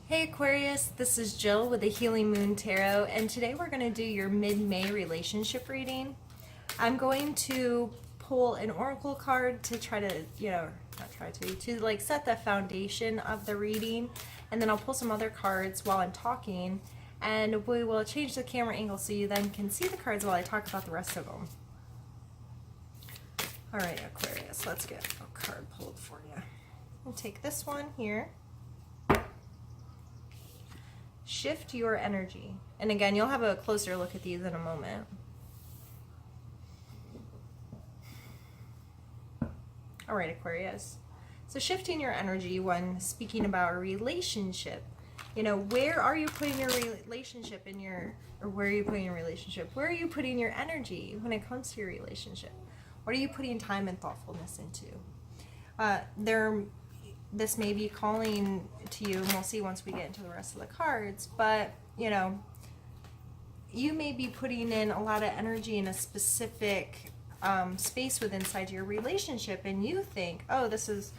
Hey Aquarius, this is Jill with the Healing Moon Tarot, and today we're going to do your mid-May relationship reading. I'm going to pull an oracle card to try to, to like set the foundation of the reading, and then I'll pull some other cards while I'm talking, and we will change the camera angle so you then can see the cards while I talk about the rest of them. All right, Aquarius, let's get a card pulled for you. I'll take this one here. Shift your energy. And again, you'll have a closer look at these in a moment. All right, Aquarius. So shifting your energy when speaking about a relationship, where are you putting your relationship where are you putting your relationship? Where are you putting your energy when it comes to your relationship? What are you putting time and thoughtfulness into? This may be calling to you, and we'll see once we get into the rest of the cards, but you may be putting in a lot of energy in a specific space within inside your relationship, and you think, oh, this is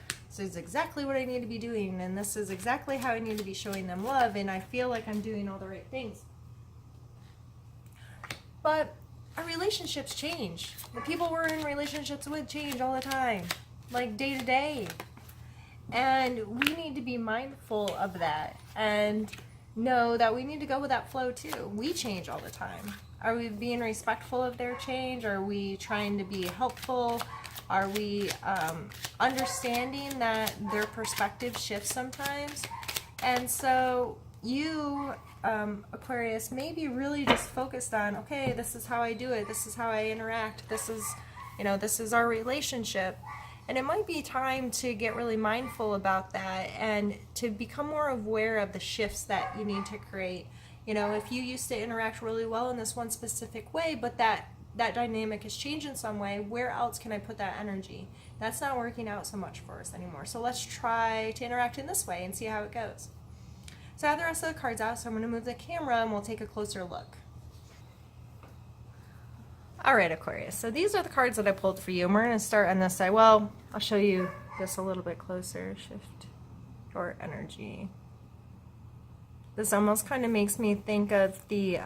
exactly what I need to be doing, and this is exactly how I need to be showing them love, and I feel like I'm doing all the right things. But our relationships change. The people we're in relationships with change all the time, like day to day. And we need to be mindful of that and know that we need to go with that flow too. We change all the time. Are we being respectful of their change? Are we trying to be helpful? Are we understanding that their perspective shifts sometimes? And so you, Aquarius, may be really just focused on, okay, this is how I do it. This is how I interact. This is our relationship. And it might be time to get really mindful about that and to become more aware of the shifts that you need to create. If you used to interact really well in this one specific way, but that dynamic has changed in some way, where else can I put that energy? That's not working out so much for us anymore. So let's try to interact in this way and see how it goes. So I have the rest of the cards out, so I'm going to move the camera and we'll take a closer look. All right, Aquarius, so these are the cards that I pulled for you, and we're going to start on this side. Well, I'll show you this a little bit closer. Shift your energy. This almost kind of makes me think of the,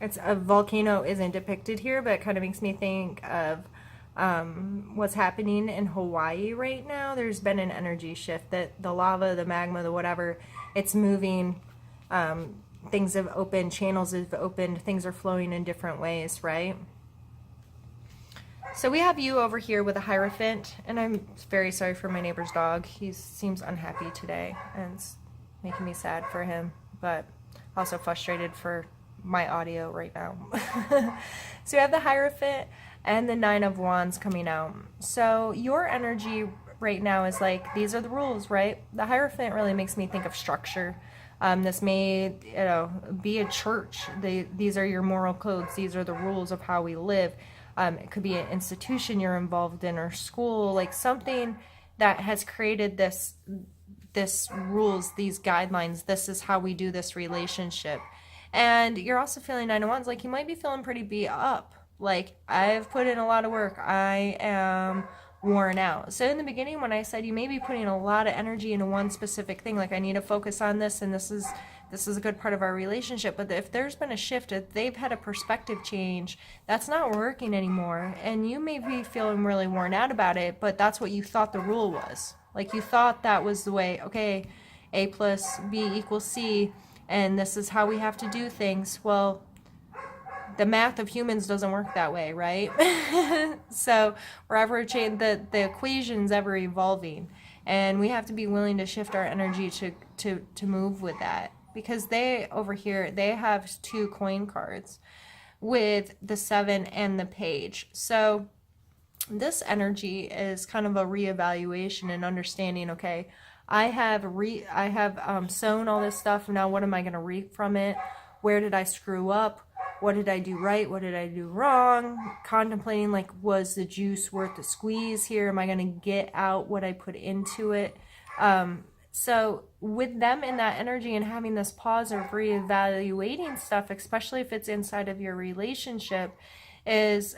it's a volcano isn't depicted here, but it kind of makes me think of what's happening in Hawaii right now. There's been an energy shift that the lava, the magma, the whatever, it's moving. Things have opened, channels have opened, things are flowing in different ways, right? So we have you over here with a Hierophant, and I'm very sorry for my neighbor's dog. He seems unhappy today, and it's making me sad for him, but also frustrated for my audio right now. So we have the Hierophant and the Nine of Wands coming out. So your energy right now is like, these are the rules, right? The Hierophant really makes me think of structure. This may, be a church. These are your moral codes. These are the rules of how we live. It could be an institution you're involved in, or school, like something that has created this rules, these guidelines. This is how we do this relationship. And you're also feeling Nine of Wands, like you might be feeling pretty beat up. Like, I've put in a lot of work. I am worn out. So in the beginning, when I said you may be putting a lot of energy into one specific thing, like I need to focus on this, and this is a good part of our relationship, but if there's been a shift, if they've had a perspective change, that's not working anymore, and you may be feeling really worn out about it, but that's what you thought the rule was. Like, you thought that was the way, okay, A plus B equals C, and this is how we have to do things. Well, the math of humans doesn't work that way, right? So wherever the equation's ever evolving, and we have to be willing to shift our energy to move with that, because they over here, they have two coin cards with the 7 and the Page. So this energy is kind of a reevaluation and understanding, okay, I have sown all this stuff, now what am I going to reap from it? Where did I screw up? What did I do right? What did I do wrong? Contemplating, like, was the juice worth the squeeze here? Am I going to get out what I put into it? So with them in that energy and having this pause of reevaluating stuff, especially if it's inside of your relationship, is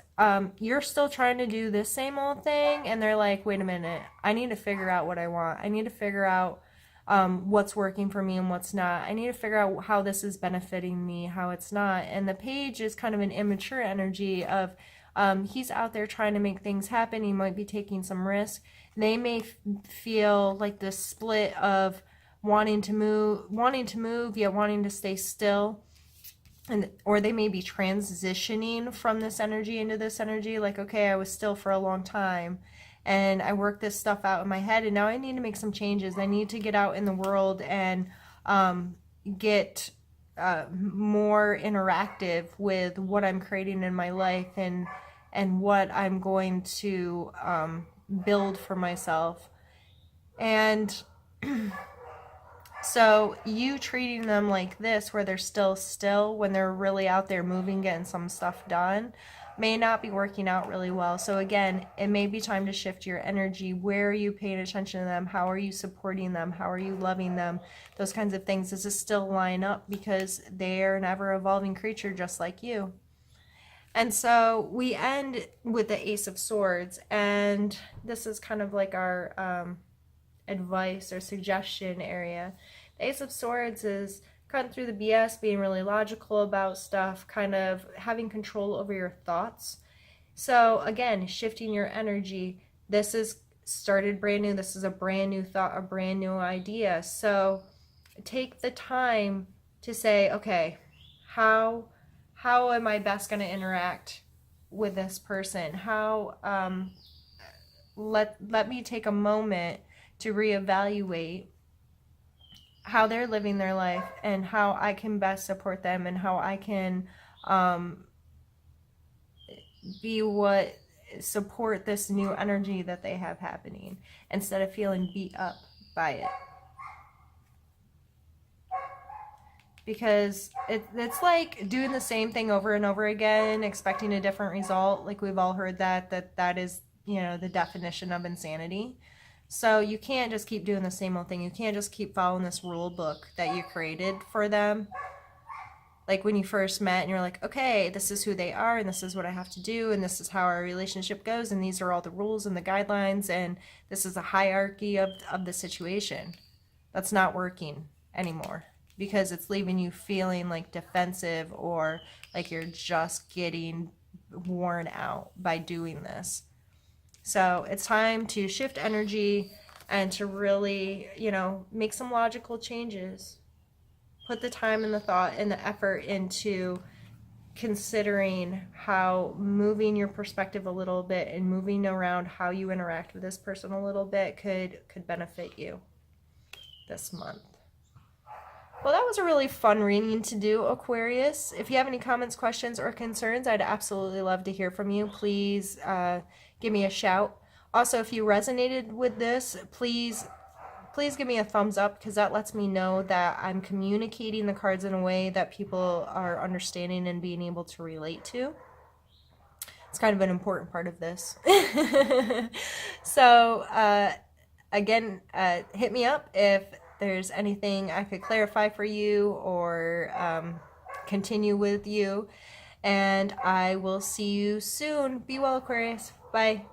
you're still trying to do this same old thing, and they're like, wait a minute, I need to figure out what I want. I need to figure out what's working for me and what's not. I need to figure out how this is benefiting me, how it's not. And the page is kind of an immature energy of he's out there trying to make things happen. He might be taking some risk. They may feel like this split of wanting to move, yet wanting to stay still. And or they may be transitioning from this energy into this energy, like, okay, I was still for a long time and I worked this stuff out in my head, and now I need to make some changes. I need to get out in the world and get more interactive with what I'm creating in my life and what I'm going to build for myself. And so you treating them like this, where they're still when they're really out there moving, getting some stuff done, may not be working out really well. So again, it may be time to shift your energy. Where are you paying attention to them? How are you supporting them? How are you loving them? Those kinds of things. Does this still line up? Because they are an ever-evolving creature just like you. And so we end with the Ace of Swords, and this is kind of like our advice or suggestion area. The Ace of Swords is cutting through the BS, being really logical about stuff, kind of having control over your thoughts. So again, shifting your energy. This is started brand new. This is a brand new thought, a brand new idea. So take the time to say, okay, how am I best going to interact with this person? How let me take a moment to reevaluate how they're living their life and how I can best support them, and how I can support this new energy that they have happening, instead of feeling beat up by it. Because it's like doing the same thing over and over again, expecting a different result. Like, we've all heard that is, the definition of insanity. So you can't just keep doing the same old thing. You can't just keep following this rule book that you created for them. Like when you first met and you're like, okay, this is who they are, and this is what I have to do, and this is how our relationship goes, and these are all the rules and the guidelines, and this is a hierarchy of the situation. That's not working anymore, because it's leaving you feeling like defensive, or like you're just getting worn out by doing this. So it's time to shift energy and to really, make some logical changes. Put the time and the thought and the effort into considering how moving your perspective a little bit and moving around how you interact with this person a little bit could benefit you this month. Well, that was a really fun reading to do, Aquarius. If you have any comments, questions, or concerns, I'd absolutely love to hear from you. Please give me a shout. Also, if you resonated with this, please give me a thumbs up, because that lets me know that I'm communicating the cards in a way that people are understanding and being able to relate to. It's kind of an important part of this. So, again, hit me up if there's anything I could clarify for you or continue with you. And I will see you soon. Be well, Aquarius. Bye.